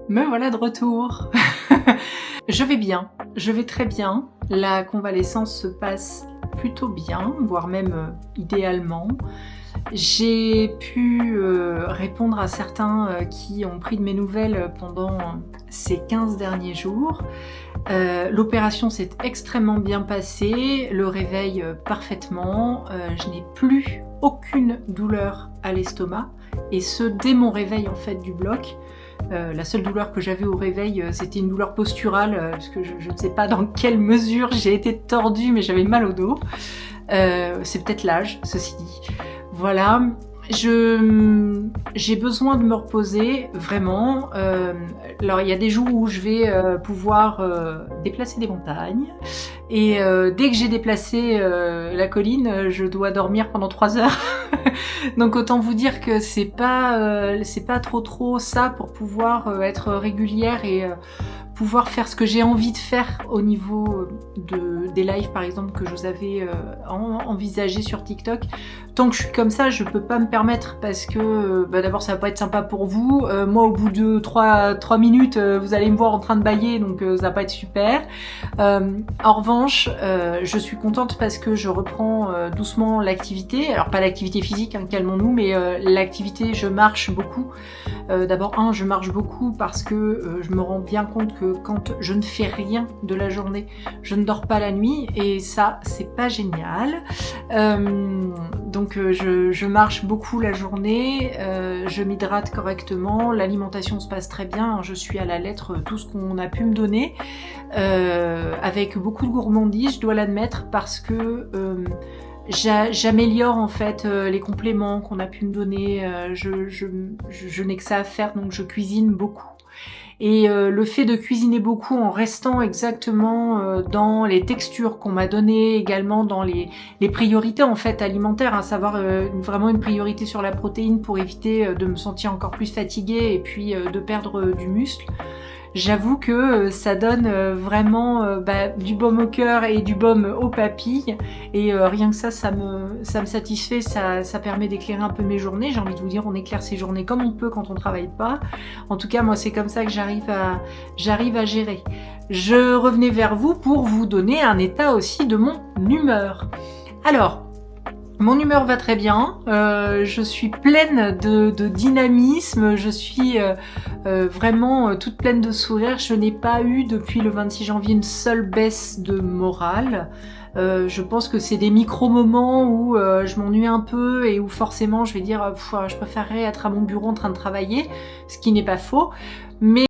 Me voilà de retour. Je vais bien, je vais très bien. La convalescence se passe plutôt bien, voire même idéalement. J'ai pu répondre à certains qui ont pris de mes nouvelles pendant ces 15 derniers jours. L'opération s'est extrêmement bien passée, le réveil parfaitement. Je n'ai plus aucune douleur à l'estomac, et ce dès mon réveil en fait du bloc. La seule douleur que j'avais au réveil, c'était une douleur posturale, parce que je ne sais pas dans quelle mesure j'ai été tordue, mais j'avais mal au dos. C'est peut-être l'âge, ceci dit. Voilà, j'ai besoin de me reposer, vraiment. Alors il y a des jours où je vais pouvoir déplacer des montagnes, et dès que j'ai déplacé la colline, je dois dormir pendant 3 heures. Donc autant vous dire que c'est pas trop ça pour pouvoir être régulière et pouvoir faire ce que j'ai envie de faire au niveau des lives par exemple que je vous avais envisagé sur TikTok. Tant que je suis comme ça, je peux pas me permettre, parce que d'abord ça va pas être sympa pour vous. Moi au bout de 3 minutes, vous allez me voir en train de bâiller, donc ça va pas être super. En revanche, je suis contente parce que je reprends doucement l'activité. Alors pas l'activité physique, hein, calmons-nous, mais l'activité, je marche beaucoup. D'abord, je marche beaucoup parce que je me rends bien compte que quand je ne fais rien de la journée, je ne dors pas la nuit, et ça, c'est pas génial. Donc je marche beaucoup la journée, je m'hydrate correctement, l'alimentation se passe très bien, je suis à la lettre tout ce qu'on a pu me donner, avec beaucoup de gourmandise, je dois l'admettre, parce que j'améliore en fait les compléments qu'on a pu me donner. Je n'ai que ça à faire, donc je cuisine beaucoup. Et le fait de cuisiner beaucoup en restant exactement dans les textures qu'on m'a données, également dans les priorités en fait alimentaires, à savoir vraiment une priorité sur la protéine pour éviter de me sentir encore plus fatiguée et puis de perdre du muscle. J'avoue que ça donne vraiment du baume au cœur et du baume aux papilles, et rien que ça me satisfait, ça permet d'éclairer un peu mes journées. J'ai envie de vous dire, on éclaire ses journées comme on peut quand on travaille pas. En tout cas, moi c'est comme ça que j'arrive à gérer. Je revenais vers vous pour vous donner un état aussi de mon humeur. Alors, mon humeur va très bien, je suis pleine de dynamisme, je suis vraiment toute pleine de sourire. Je n'ai pas eu depuis le 26 janvier une seule baisse de morale. Je pense que c'est des micro-moments où je m'ennuie un peu et où forcément je vais dire je préférerais être à mon bureau en train de travailler, ce qui n'est pas faux. Mais